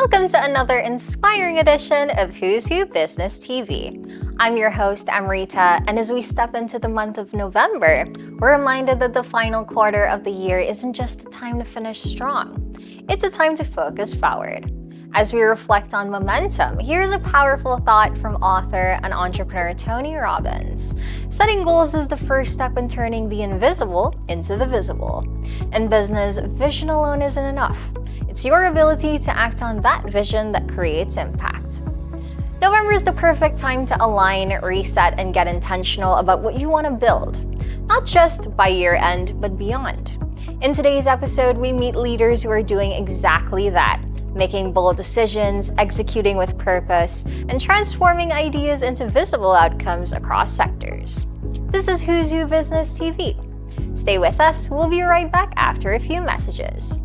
Welcome to another inspiring edition of Who's Who Business TV. I'm your host, Amrita, and as we step into the month of November, we're reminded that the final quarter of the year isn't just a time to finish strong. It's a time to focus forward. As we reflect on momentum, here's a powerful thought from author and entrepreneur Tony Robbins. Setting goals is the first step in turning the invisible into the visible. In business, vision alone isn't enough. It's your ability to act on that vision that creates impact. November is the perfect time to align, reset, and get intentional about what you want to build, not just by year end, but beyond. In today's episode, we meet leaders who are doing exactly that, making bold decisions, executing with purpose, and transforming ideas into visible outcomes across sectors. This is Who's Who Business TV. Stay with us, we'll be right back after a few messages.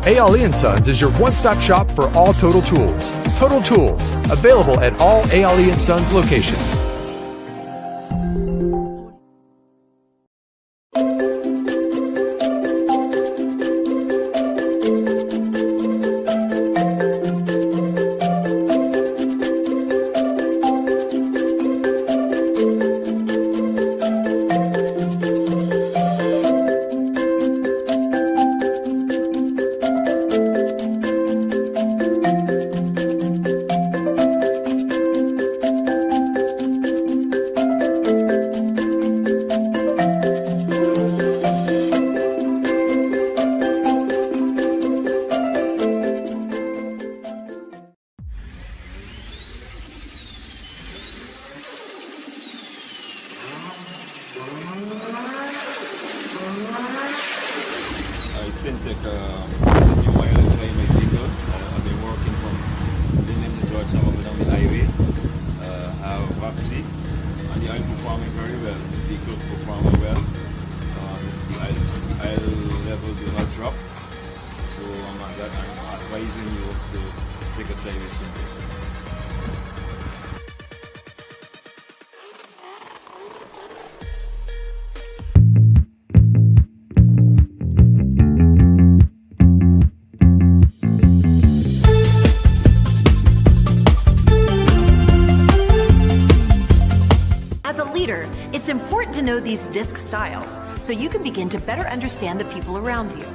Ale & Sons is your one-stop shop for all Total Tools. Total Tools, available at all Ale & Sons locations. SITA is a new mileage in my vehicle. I've been working from Benin to Georgia up and down the highway. I have vaccine and the oil performing very well. The vehicle performing well. The oil level do not drop. So I'm advising you to take a try with SITA. It's important to know these disc styles so you can begin to better understand the people around you.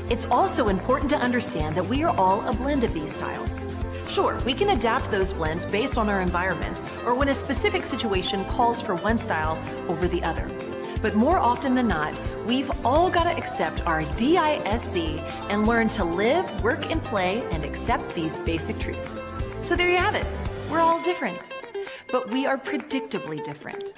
It's also important to understand that we are all a blend of these styles. Sure, we can adapt those blends based on our environment or when a specific situation calls for one style over the other. But more often than not, we've all got to accept our DISC and learn to live, work, and play and accept these basic truths. So there you have it. We're all different, but we are predictably different.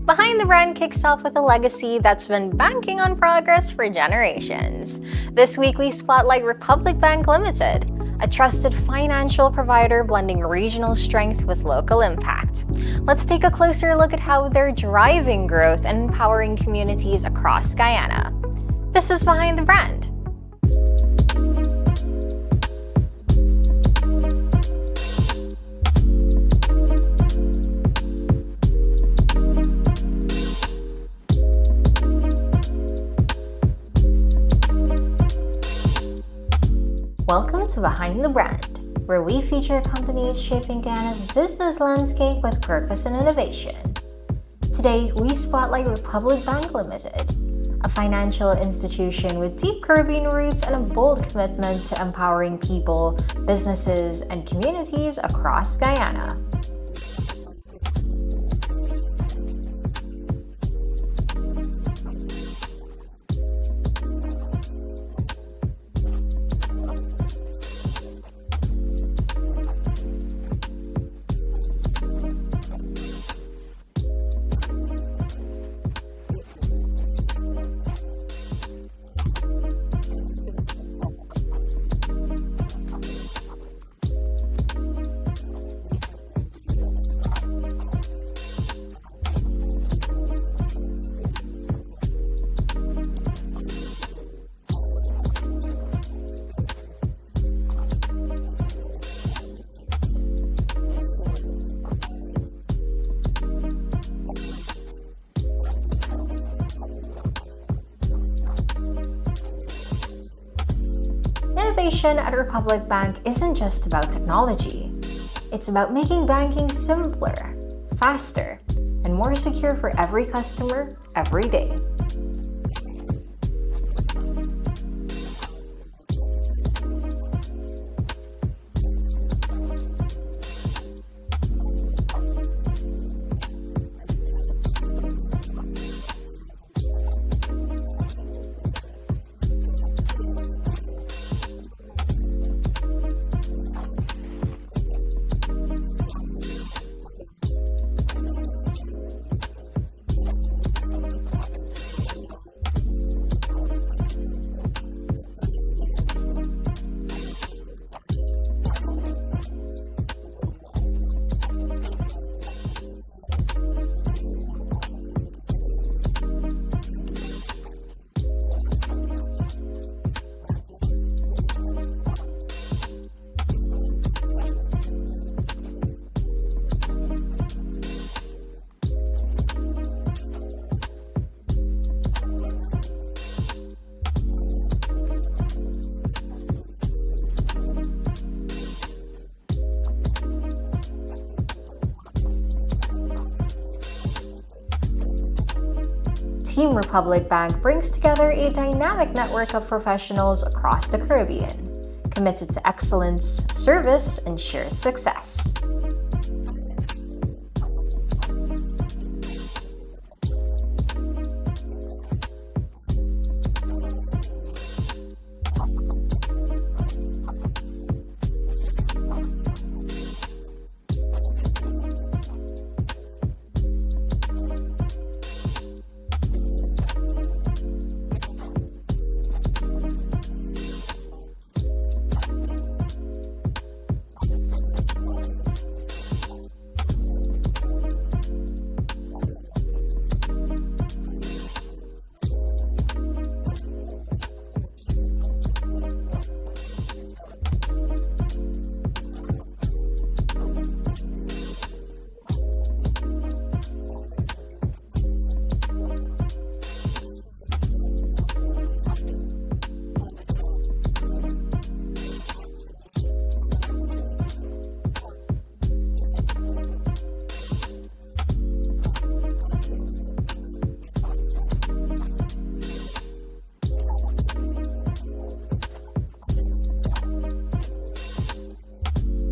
Behind the Brand kicks off with a legacy that's been banking on progress for generations. This week we spotlight Republic Bank Limited, a trusted financial provider blending regional strength with local impact. Let's take a closer look at how they're driving growth and empowering communities across Guyana. This is Behind the Brand. to Behind the Brand, where we feature companies shaping Guyana's business landscape with purpose and innovation. Today, we spotlight Republic Bank Limited, a financial institution with deep Caribbean roots and a bold commitment to empowering people, businesses, and communities across Guyana. Innovation at Republic Bank isn't just about technology. It's about making banking simpler, faster, and more secure for every customer, every day. Team Republic Bank brings together a dynamic network of professionals across the Caribbean, committed to excellence, service, and shared success.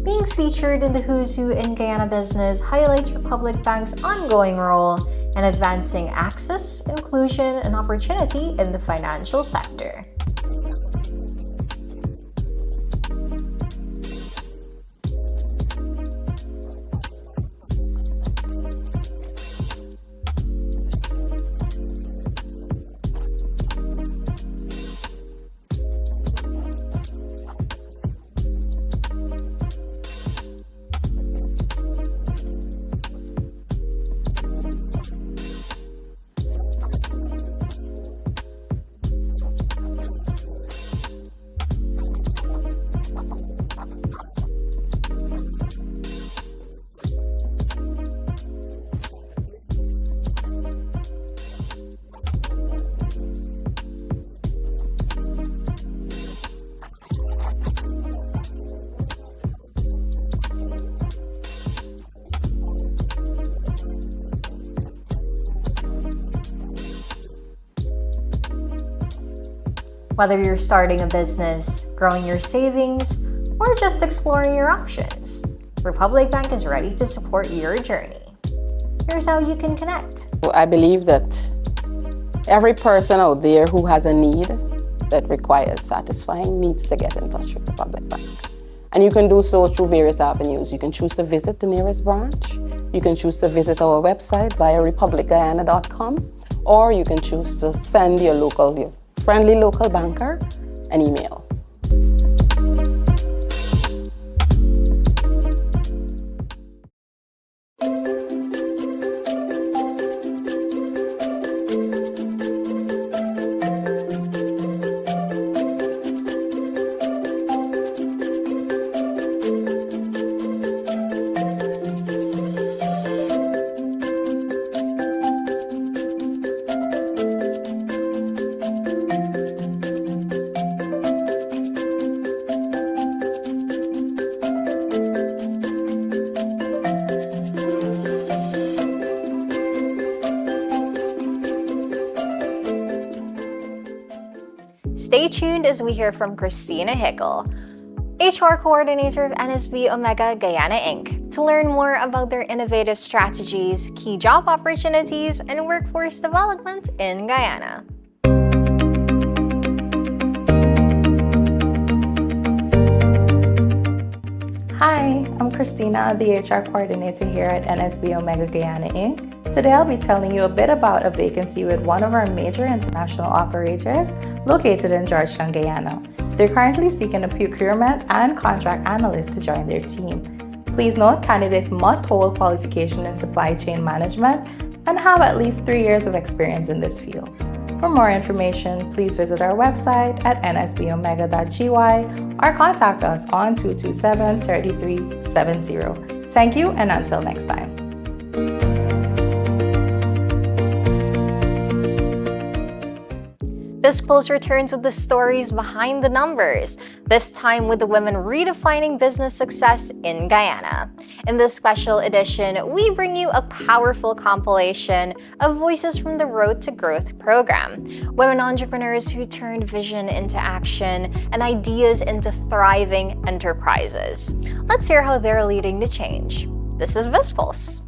Being featured in the Who's Who in Guyana Business highlights Republic Bank's ongoing role in advancing access, inclusion, and opportunity in the financial sector. Whether you're starting a business, growing your savings, or just exploring your options, Republic Bank is ready to support your journey. Here's how you can connect. I believe that every person out there who has a need that requires satisfying needs to get in touch with Republic Bank. And you can do so through various avenues. You can choose to visit the nearest branch. You can choose to visit our website via republicguyana.com, or you can choose to send your friendly local banker an email. Stay tuned as we hear from Christina Hickel, HR Coordinator of NSBOmega Guyana Inc., to learn more about their innovative strategies, key job opportunities, and workforce development in Guyana. Hi, I'm Christina, the HR Coordinator here at NSBOmega Guyana Inc. Today I'll be telling you a bit about a vacancy with one of our major international operators located in Georgetown, Guyana. They're currently seeking a procurement and contract analyst to join their team. Please note, candidates must hold qualification in supply chain management and have at least 3 years of experience in this field. For more information, please visit our website at nsbomega.gy or contact us on 227-3370. Thank you, and until next time. BizzPulse returns with the stories behind the numbers, this time with the women redefining business success in Guyana. In this special edition, we bring you a powerful compilation of voices from the Road to Growth program, women entrepreneurs who turned vision into action and ideas into thriving enterprises. Let's hear how they're leading the change. This is BizzPulse.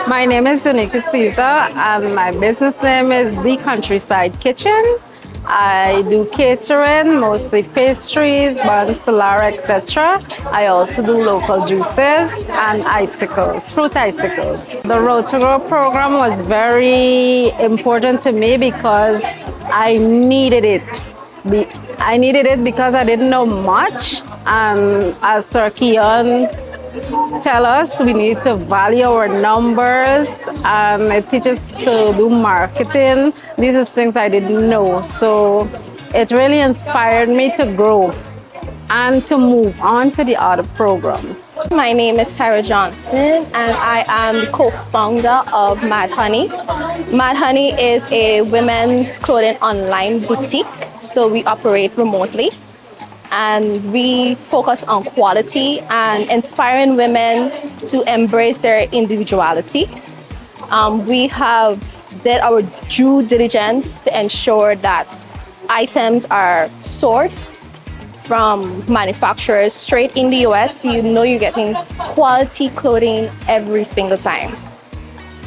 My name is Yonnick and my business name is The Countryside Kitchen. I do catering, mostly pastries, buns, salad, etc. I also do local juices and icicles, fruit icicles. The Road to Grow program was very important to me because I needed it. I needed it because I didn't know much. As Sir Keon tell us, we need to value our numbers, and it teaches to do marketing. These are things I didn't know. So it really inspired me to grow and to move on to the other programs. My name is Tyra Johnson, and I am the co-founder of Mad Honey. Mad Honey is a women's clothing online boutique, so we operate remotely. And we focus on quality and inspiring women to embrace their individuality. We have did our due diligence to ensure that items are sourced from manufacturers straight in the US. You know you're getting quality clothing every single time.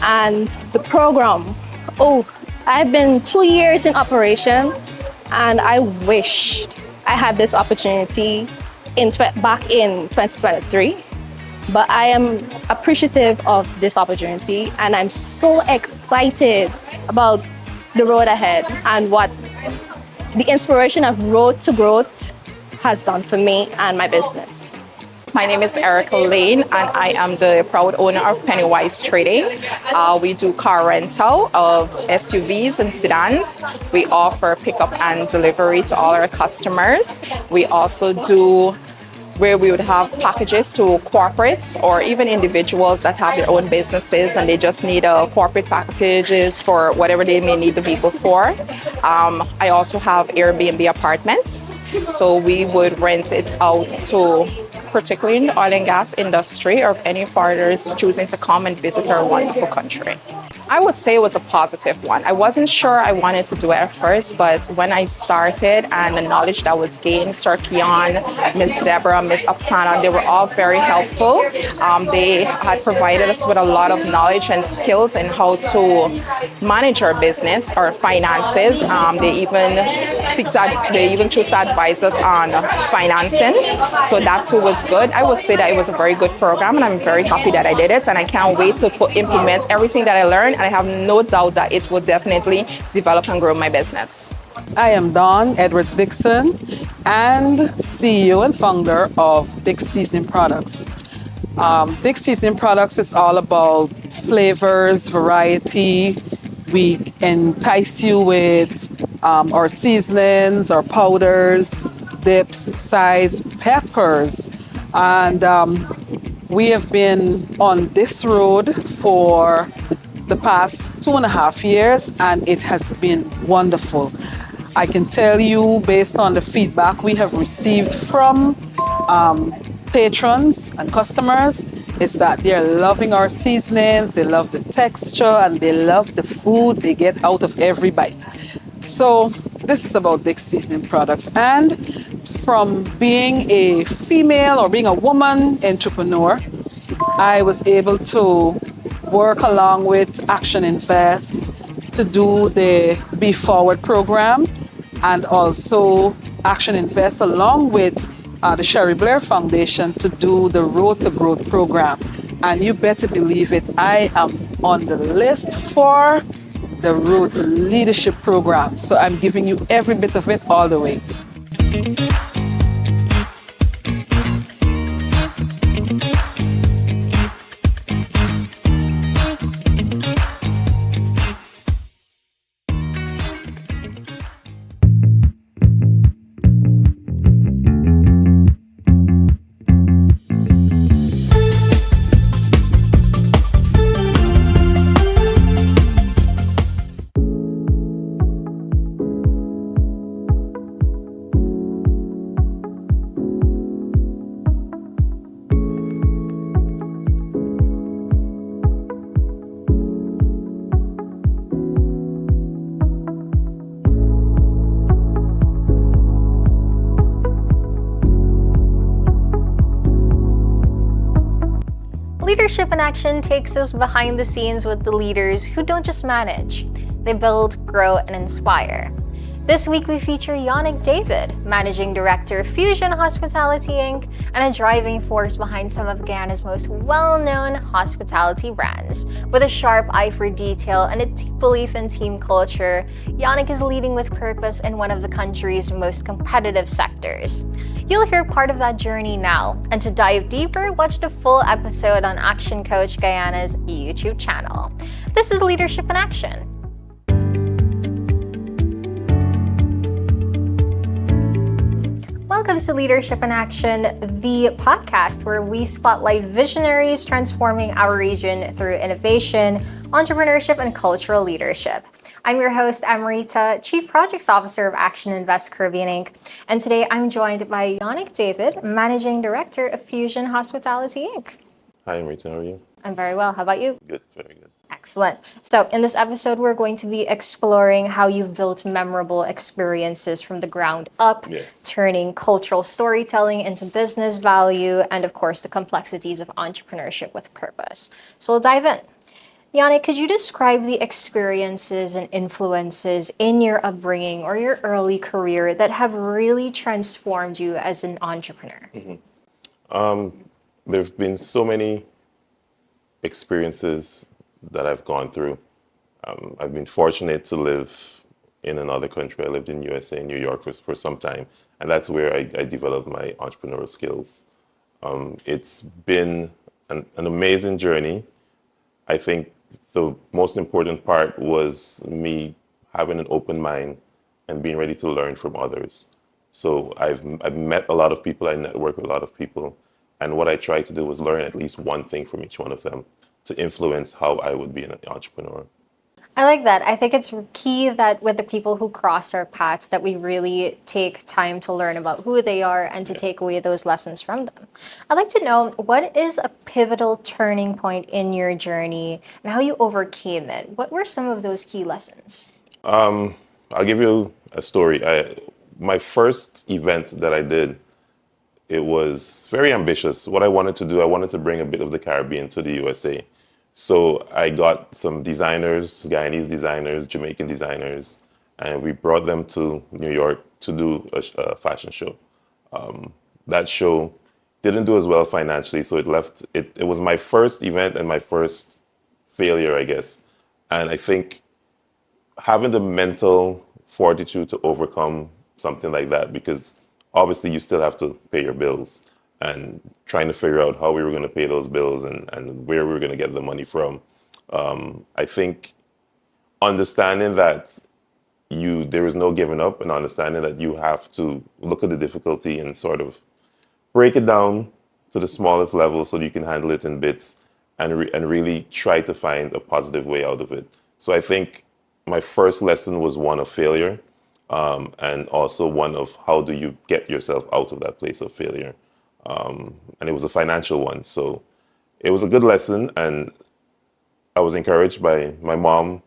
And the program, I've been 2 years in operation, and I wished I had this opportunity back in 2023, but I am appreciative of this opportunity, and I'm so excited about the road ahead and what the inspiration of Road to Growth has done for me and my business. My name is Erica Lane, and I am the proud owner of Pennywise Trading. We do car rental of SUVs and sedans. We offer pickup and delivery to all our customers. We also do where we would have packages to corporates or even individuals that have their own businesses and they just need corporate packages for whatever they may need the vehicle for. I also have Airbnb apartments, so we would rent it out to particularly in the oil and gas industry or any foreigners choosing to come and visit our wonderful country. I would say it was a positive one. I wasn't sure I wanted to do it at first, but when I started and the knowledge that was gained, Sir Keon, Miss Deborah, Miss Apsana, they were all very helpful. They had provided us with a lot of knowledge and skills in how to manage our business, our finances. They even chose to advise us on financing. So that too was good. I would say that it was a very good program and I'm very happy that I did it, and I can't wait to implement everything that I learned, and I have no doubt that it will definitely develop and grow my business. I am Dawn Edwards-Dixon and CEO and founder of Dick's Seasoning Products. Dick's Seasoning Products is all about flavors, variety. We entice you with our seasonings, our powders, dips, size, peppers. And we have been on this road for the past 2.5 years, and it has been wonderful. I can tell you, based on the feedback we have received from patrons and customers, is that they're loving our seasonings, they love the texture, and they love the food they get out of every bite. So this is about Dick's Seasoning Products. And from being a female or being a woman entrepreneur, I was able to work along with Action Invest to do the Be Forward program, and also Action Invest along with the Sherry Blair Foundation to do the Road to Growth program. And you better believe it, I am on the list for the Road to Leadership program. So I'm giving you every bit of it all the way. Leadership in Action takes us behind the scenes with the leaders who don't just manage, they build, grow, and inspire. This week we feature Yonnick David, Managing Director of Fusion Hospitality Inc., and a driving force behind some of Guyana's most well-known hospitality brands. With a sharp eye for detail and a deep belief in team culture, Yonnick is leading with purpose in one of the country's most competitive sectors. You'll hear part of that journey now, and to dive deeper, watch the full episode on Action Coach Guyana's YouTube channel. This is Leadership in Action. Welcome to Leadership in Action, the podcast where we spotlight visionaries transforming our region through innovation, entrepreneurship, and cultural leadership. I'm your host, Amrita, Chief Projects Officer of Action Invest Caribbean Inc., and today I'm joined by Yonnick David, Managing Director of Fusion Hospitality Inc. Hi, Amrita, how are you? I'm very well. How about you? Good, very good. Excellent. So in this episode, we're going to be exploring how you've built memorable experiences from the ground up, turning cultural storytelling into business value, and of course, the complexities of entrepreneurship with purpose. So we'll dive in. Yonnick, could you describe the experiences and influences in your upbringing or your early career that have really transformed you as an entrepreneur? There have been so many experiences that I've gone through. I've been fortunate to live in another country. I lived in USA, New York for some time, and that's where I developed my entrepreneurial skills. It's been an amazing journey. I think the most important part was me having an open mind and being ready to learn from others. So I've met a lot of people, I network with a lot of people, and what I try to do is learn at least one thing from each one of them to influence how I would be an entrepreneur. I like that. I think it's key that with the people who cross our paths that we really take time to learn about who they are and to take away those lessons from them. I'd like to know, what is a pivotal turning point in your journey and how you overcame it? What were some of those key lessons? I'll give you a story. My first event that I did, it was very ambitious. What I wanted to do, I wanted to bring a bit of the Caribbean to the USA. So I got some designers, Guyanese designers, Jamaican designers, and we brought them to New York to do a fashion show. That show didn't do as well financially, so it was my first event and my first failure, I guess. And I think having the mental fortitude to overcome something like that, because obviously you still have to pay your bills, and trying to figure out how we were going to pay those bills and where we were going to get the money from. I think understanding that there is no giving up, and understanding that you have to look at the difficulty and sort of break it down to the smallest level so that you can handle it in bits and really try to find a positive way out of it. So I think my first lesson was one of failure, and also one of how do you get yourself out of that place of failure. And it was a financial one. So it was a good lesson, and I was encouraged by my mom,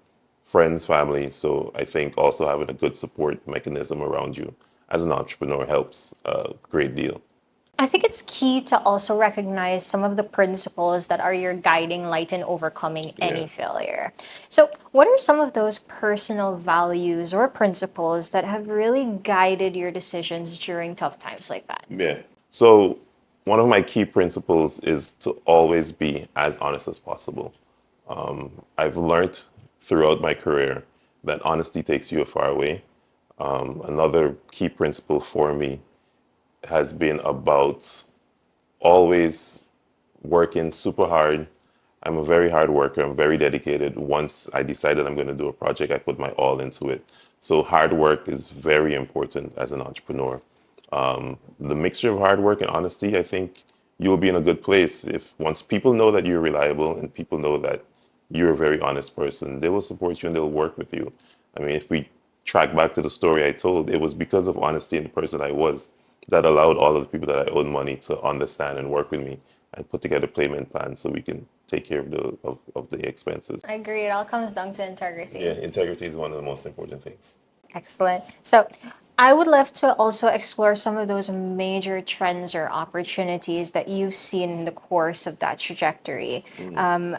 friends, family. So I think also having a good support mechanism around you as an entrepreneur helps a great deal. I think it's key to also recognize some of the principles that are your guiding light in overcoming any failure. So, what are some of those personal values or principles that have really guided your decisions during tough times like that? Yeah. So, one of my key principles is to always be as honest as possible. I've learned throughout my career that honesty takes you a far way. Another key principle for me has been about always working super hard. I'm a very hard worker. I'm very dedicated. Once I decided I'm going to do a project, I put my all into it. So hard work is very important as an entrepreneur. The mixture of hard work and honesty, I think you'll be in a good place if once people know that you're reliable and people know that you're a very honest person, they will support you and they'll work with you. I mean, if we track back to the story I told, it was because of honesty and the person I was that allowed all of the people that I owed money to understand and work with me and put together payment plans so we can take care of the expenses. I agree. It all comes down to integrity. Yeah, integrity is one of the most important things. Excellent. So I would love to also explore some of those major trends or opportunities that you've seen in the course of that trajectory,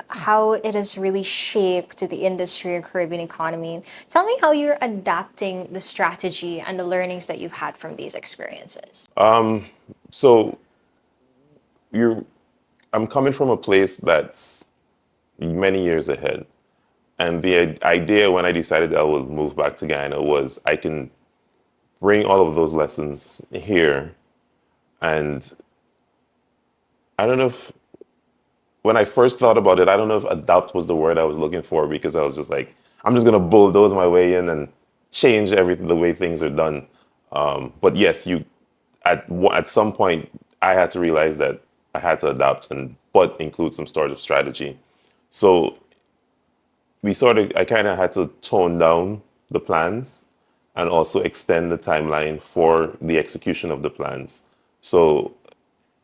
how it has really shaped the industry and Caribbean economy. Tell me how you're adapting the strategy and the learnings that you've had from these experiences. So I'm coming from a place that's many years ahead. And the idea when I decided that I would move back to Guyana was I can bring all of those lessons here. And I don't know if, when I first thought about it, I don't know if adapt was the word I was looking for, because I was just like, I'm just going to bulldoze my way in and change everything, the way things are done. But yes, at some point, I had to realize that I had to adapt but include some sort of strategy. So I kind of had to tone down the plans and also extend the timeline for the execution of the plans. So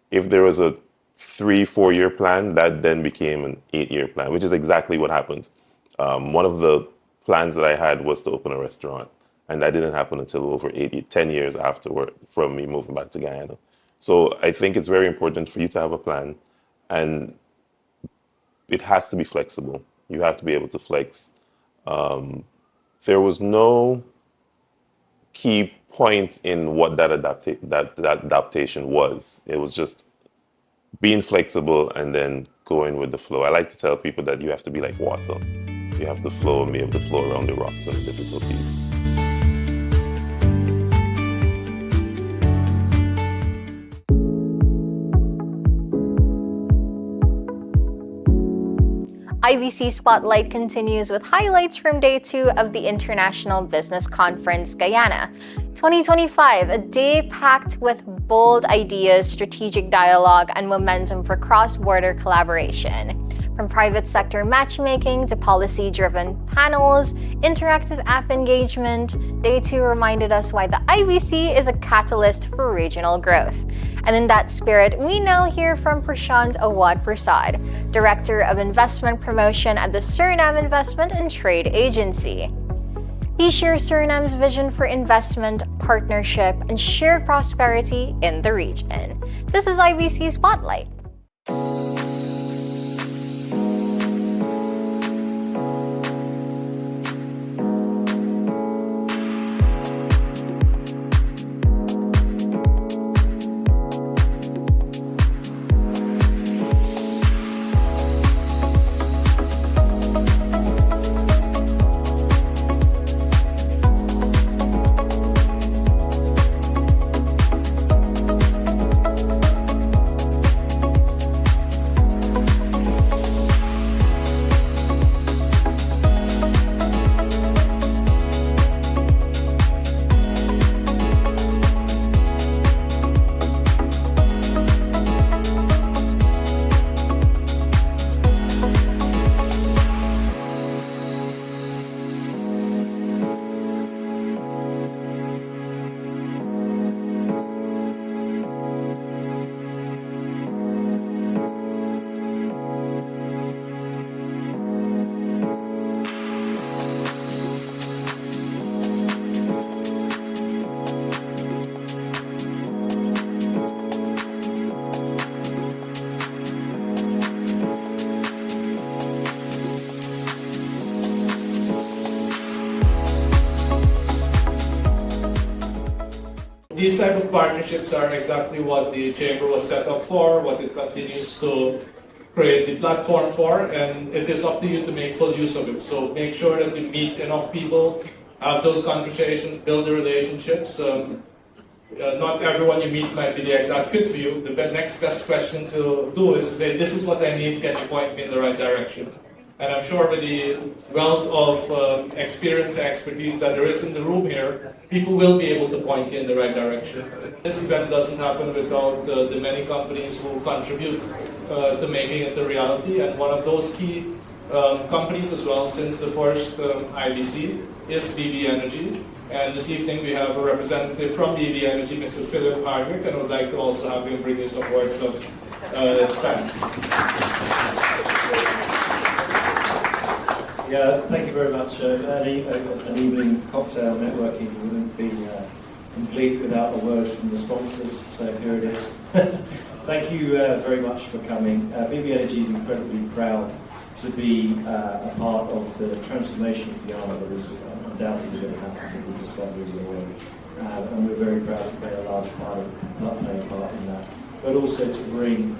if there was a 3-4 year plan, that then became an 8-year plan, which is exactly what happened. One of the plans that I had was to open a restaurant, and that didn't happen until over 10 years afterward from me moving back to Guyana. So I think it's very important for you to have a plan, and it has to be flexible. You have to be able to flex. There was no key point in what that adaptation was. It was just being flexible and then going with the flow. I like to tell people that you have to be like water. You have to flow and be able to flow around the rocks and the difficulties. IBC Spotlight continues with highlights from Day 2 of the International Business Conference Guyana 2025, a day packed with bold ideas, strategic dialogue, and momentum for cross-border collaboration. From private sector matchmaking to policy-driven panels, interactive app engagement, Day 2 reminded us why the IBC is a catalyst for regional growth. And in that spirit, we now hear from Preshant Awadhpersad, Director of Investment Promotion at the Suriname Investment and Trade Agency. He shares Suriname's vision for investment, partnership, and shared prosperity in the region. This is IBC Spotlight. These type of partnerships are exactly what the Chamber was set up for, what it continues to create the platform for, and it is up to you to make full use of it. So make sure that you meet enough people, have those conversations, build the relationships. Not everyone you meet might be the exact fit for you. The next best question to do is to say, this is what I need, can you point me in the right direction? And I'm sure with the wealth of experience and expertise that there is in the room here, people will be able to point you in the right direction. This event doesn't happen without the many companies who contribute to making it a reality. And one of those key companies as well, since the first IBC, is BB Energy. And this evening we have a representative from BB Energy, Mr. Philip Hardwick, and I would like to also have him bring you some words of thanks. Yeah, thank you very much. An evening cocktail networking wouldn't be complete without a word from the sponsors, so here it is. Thank you very much for coming. BB Energy is incredibly proud to be a part of the transformation of Guyana that is undoubtedly going to happen with the discoveries of oil. And we're very proud to play a large part in that. But also to bring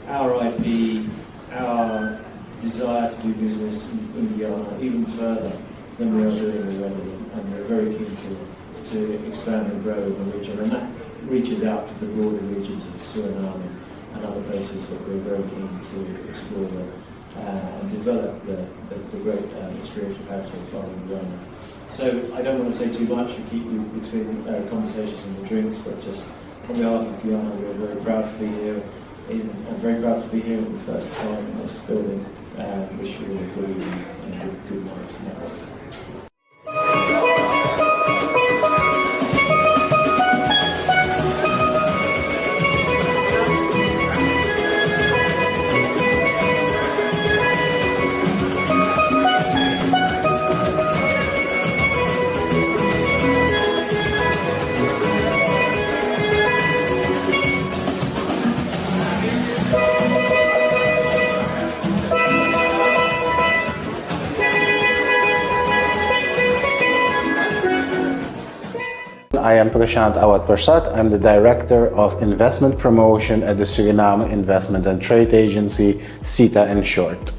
our IP, our desire to do business in Guyana even further than we are doing already, and we're very keen to expand and grow in the region, and that reaches out to the broader regions of Suriname and other places that we're very keen to explore and develop the great experience we've had so far in Guyana. So I don't want to say too much and keep you between conversations and the drinks, but just on behalf of Guyana, we're very proud to be here. I'm very proud to be here for the first time in this building. Wish you all a good evening and a good night's network. I am Preshant Awadhpersad. I'm the Director of Investment Promotion at the Suriname Investment and Trade Agency, SITA in short.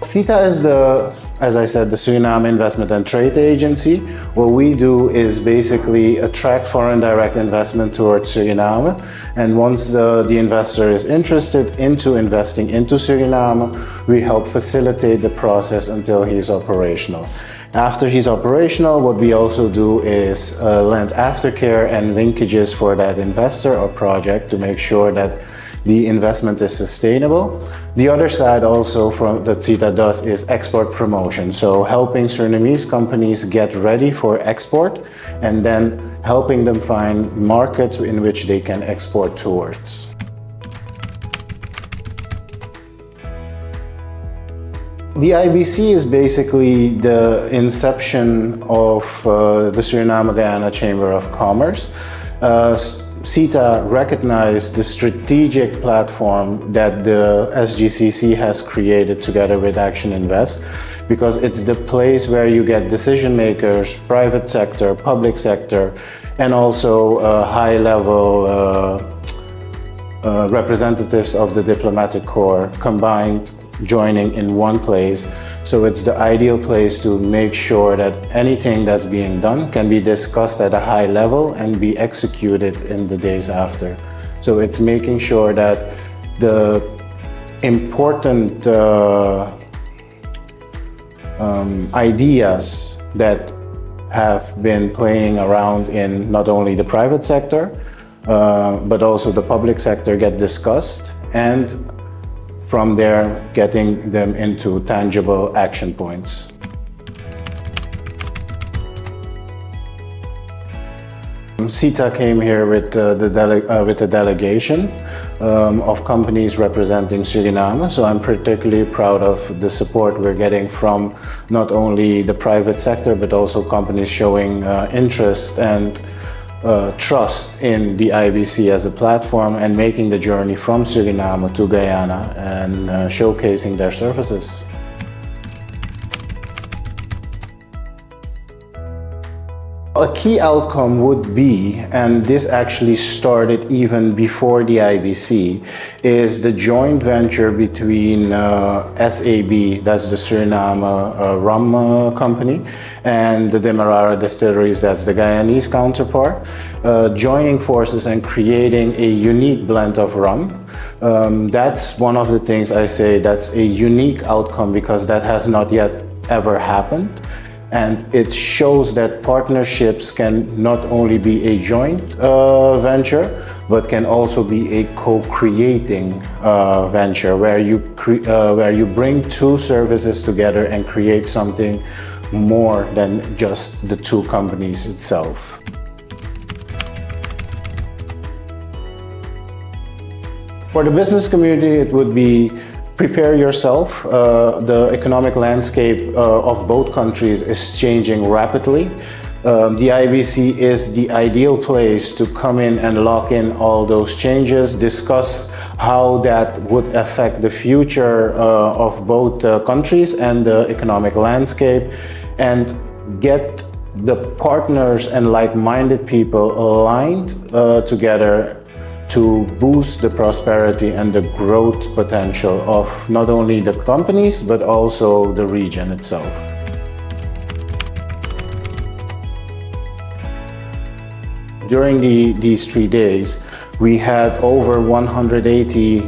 SITA is the as I said, the Suriname Investment and Trade Agency. What we do is basically attract foreign direct investment towards Suriname. And once the investor is interested into investing into Suriname, we help facilitate the process until he's operational. After he's operational, what we also do is lend aftercare and linkages for that investor or project to make sure that the investment is sustainable. The other side also that SITA does is export promotion. So helping Surinamese companies get ready for export and then helping them find markets in which they can export towards. The IBC is basically the inception of the Suriname-Guyana Chamber of Commerce. SITA recognized the strategic platform that the SGCC has created together with Action Invest, because it's the place where you get decision makers, private sector, public sector, and also high-level representatives of the diplomatic corps combined, joining in one place. So it's the ideal place to make sure that anything that's being done can be discussed at a high level and be executed in the days after. So it's making sure that the important ideas that have been playing around in not only the private sector, but also the public sector get discussed, and from there, getting them into tangible action points. SITA came here with a delegation of companies representing Suriname. So I'm particularly proud of the support we're getting from not only the private sector, but also companies showing interest and trust in the IBC as a platform and making the journey from Suriname to Guyana and showcasing their services. A key outcome would be, and this actually started even before the IBC, is the joint venture between SAB, that's the Suriname rum company, and the Demerara Distilleries, that's the Guyanese counterpart, joining forces and creating a unique blend of rum. That's one of the things I say that's a unique outcome, because that has not yet ever happened. And it shows that partnerships can not only be a joint venture, but can also be a co-creating venture where you bring two services together and create something more than just the two companies itself. For the business community, it would be prepare yourself. The economic landscape of both countries is changing rapidly. The IBC is the ideal place to come in and lock in all those changes, discuss how that would affect the future of both countries and the economic landscape, and get the partners and like-minded people aligned together to boost the prosperity and the growth potential of not only the companies, but also the region itself. During these 3 days, we had over 180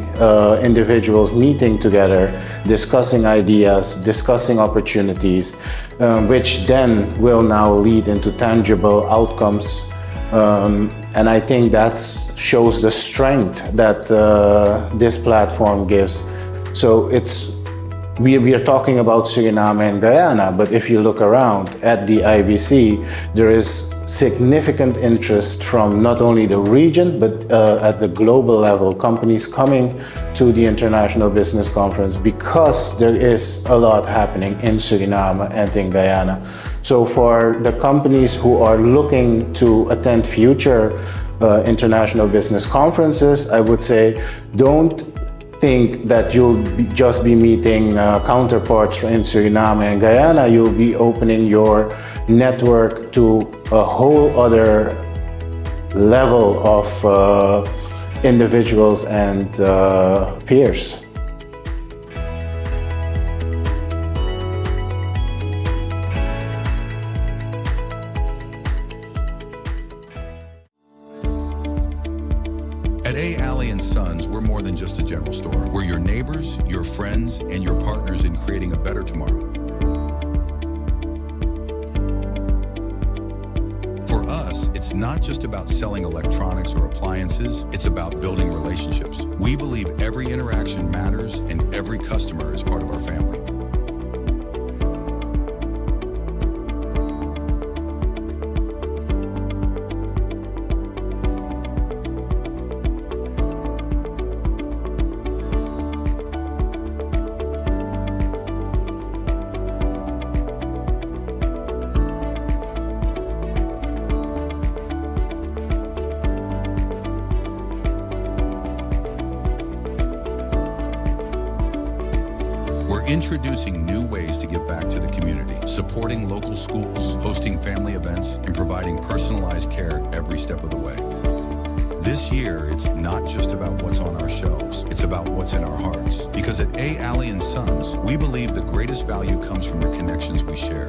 individuals meeting together, discussing ideas, discussing opportunities, which then will now lead into tangible outcomes. And I think that shows the strength that this platform gives. So we are talking about Suriname and Guyana, but if you look around at the IBC, there is significant interest from not only the region, but at the global level, companies coming to the International Business Conference, because there is a lot happening in Suriname and in Guyana. So for the companies who are looking to attend future international business conferences, I would say don't think that you'll just be meeting counterparts in Suriname and Guyana. You'll be opening your network to a whole other level of individuals and peers. we're more than just a general store. We're your neighbors, your friends, and your partners in creating a better tomorrow. For us, it's not just about selling electronics or appliances, it's about building relationships. We believe every interaction matters and every customer is part of our family. Introducing new ways to give back to the community, supporting local schools, hosting family events, and providing personalized care every step of the way. This year, it's not just about what's on our shelves, it's about what's in our hearts. Because at A. Alley & Sons, we believe the greatest value comes from the connections we share.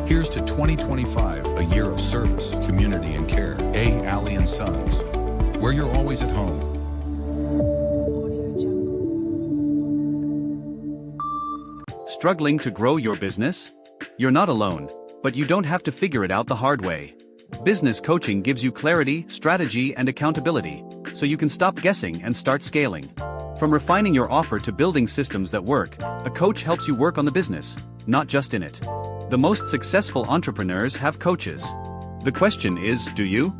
Here's to 2025, a year of service, community, and care. A. Alley & Sons, where you're always at home. Struggling to grow your business? You're not alone, but you don't have to figure it out the hard way. Business coaching gives you clarity, strategy, and accountability, so you can stop guessing and start scaling. From refining your offer to building systems that work, a coach helps you work on the business, not just in it. The most successful entrepreneurs have coaches. The question is, do you?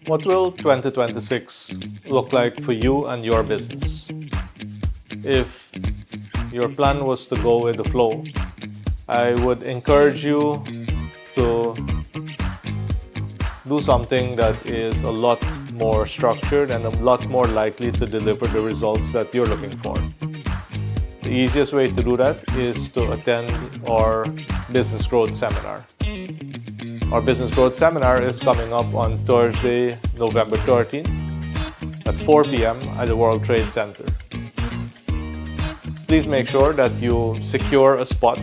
What will 2026 look like for you and your business? If your plan was to go with the flow, I would encourage you to do something that is a lot more structured and a lot more likely to deliver the results that you're looking for. The easiest way to do that is to attend our Business Growth Seminar. Our Business Growth Seminar is coming up on Thursday, November 13th at 4 p.m. at the World Trade Center. Please make sure that you secure a spot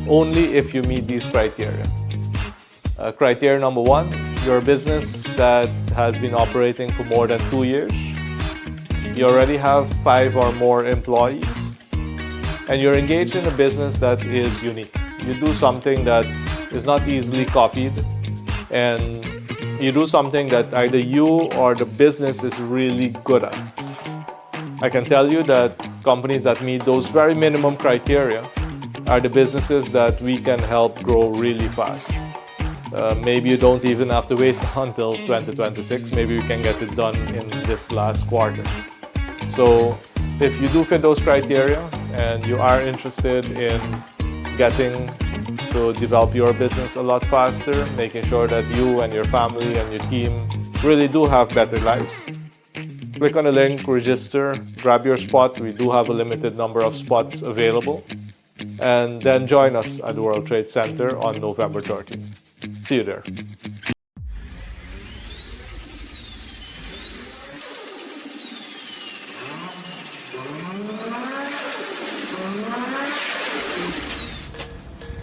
only if you meet these criteria. Criteria number 1, you're a business that has been operating for more than 2 years. You already have 5 or more employees, and you're engaged in a business that is unique. You do something that is not easily copied, and you do something that either you or the business is really good at. I can tell you that companies that meet those very minimum criteria are the businesses that we can help grow really fast. Maybe you don't even have to wait until 2026. Maybe we can get it done in this last quarter. So if you do fit those criteria and you are interested in getting to develop your business a lot faster, making sure that you and your family and your team really do have better lives, click on the link, register, grab your spot. We do have a limited number of spots available. And then join us at the World Trade Center on November 13th. See you there.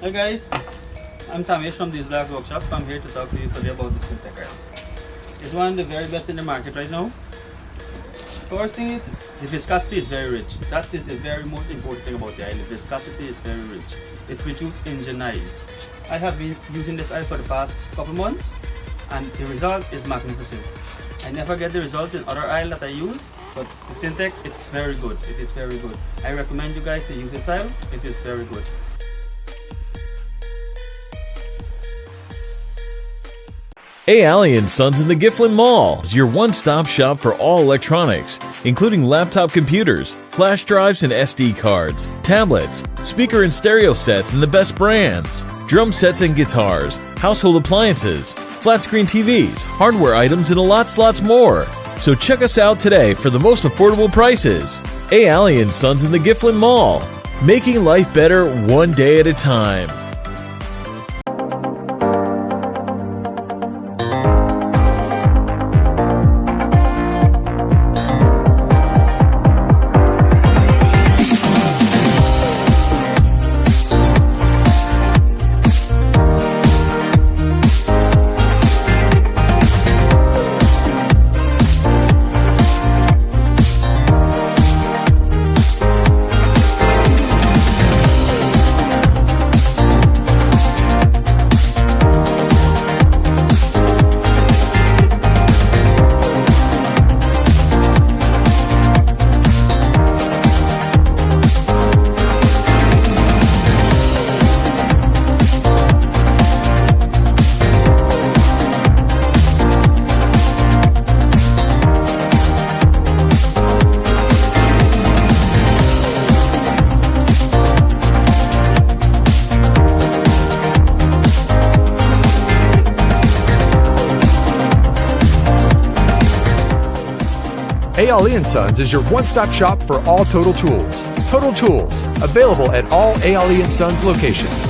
Hi guys, I'm Tamesh from this Black Workshop. I'm here to talk to you today about the SITA card. It's one of the very best in the market right now. First thing is, the viscosity is very rich. That is the very most important thing about the oil. The viscosity is very rich. It reduces engine eyes. I have been using this oil for the past couple months, and the result is magnificent. I never get the result in other oil that I use, but the Syntec, it's very good. It is very good. I recommend you guys to use this oil. It is very good. A. Sons in the Gifflin Mall is your one-stop shop for all electronics, including laptop computers, flash drives and SD cards, tablets, speaker and stereo sets and the best brands, drum sets and guitars, household appliances, flat-screen TVs, hardware items, and lots more. So check us out today for the most affordable prices. A. Sons in the Gifflin Mall, making life better one day at a time. A. Sons is your one-stop shop for all Total Tools. Total Tools, available at all A. Sons locations.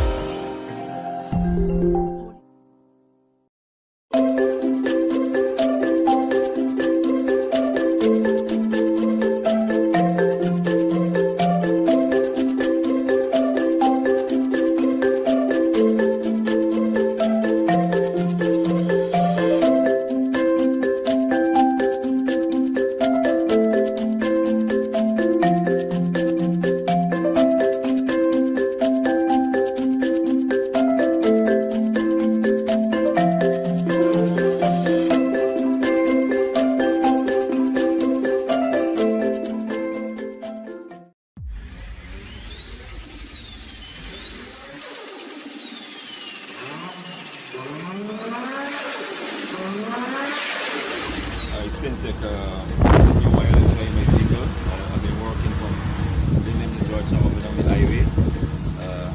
SITA is a new oil and trying my vehicle. I've been working from London to Georgetown up and down the highway.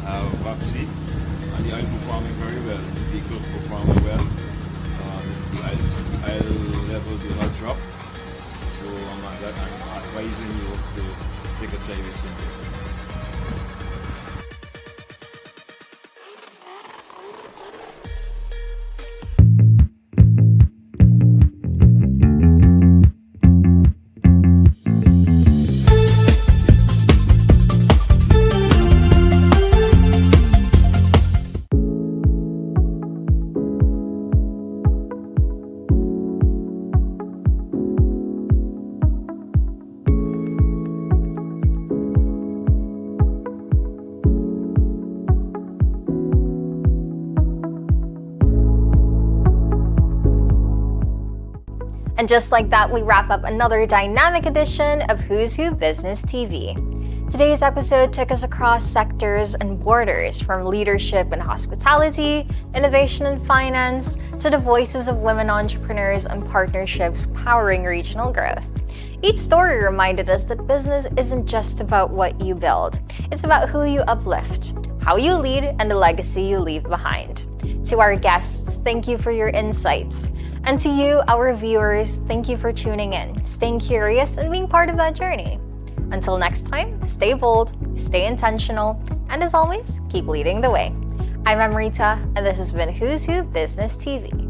Have vaccine and the oil performing very well. The vehicle performing well. The oil level will not drop. So I'm advising you to take a try with SITA. And just like that, we wrap up another dynamic edition of Who's Who Business TV. Today's episode took us across sectors and borders, from leadership and hospitality, innovation and finance, to the voices of women entrepreneurs and partnerships powering regional growth. Each story reminded us that business isn't just about what you build. It's about who you uplift, how you lead, and the legacy you leave behind. To our guests, thank you for your insights. And to you, our viewers, thank you for tuning in, staying curious, and being part of that journey. Until next time, stay bold, stay intentional, and as always, keep leading the way. I'm Amrita, and this has been Who's Who Business TV.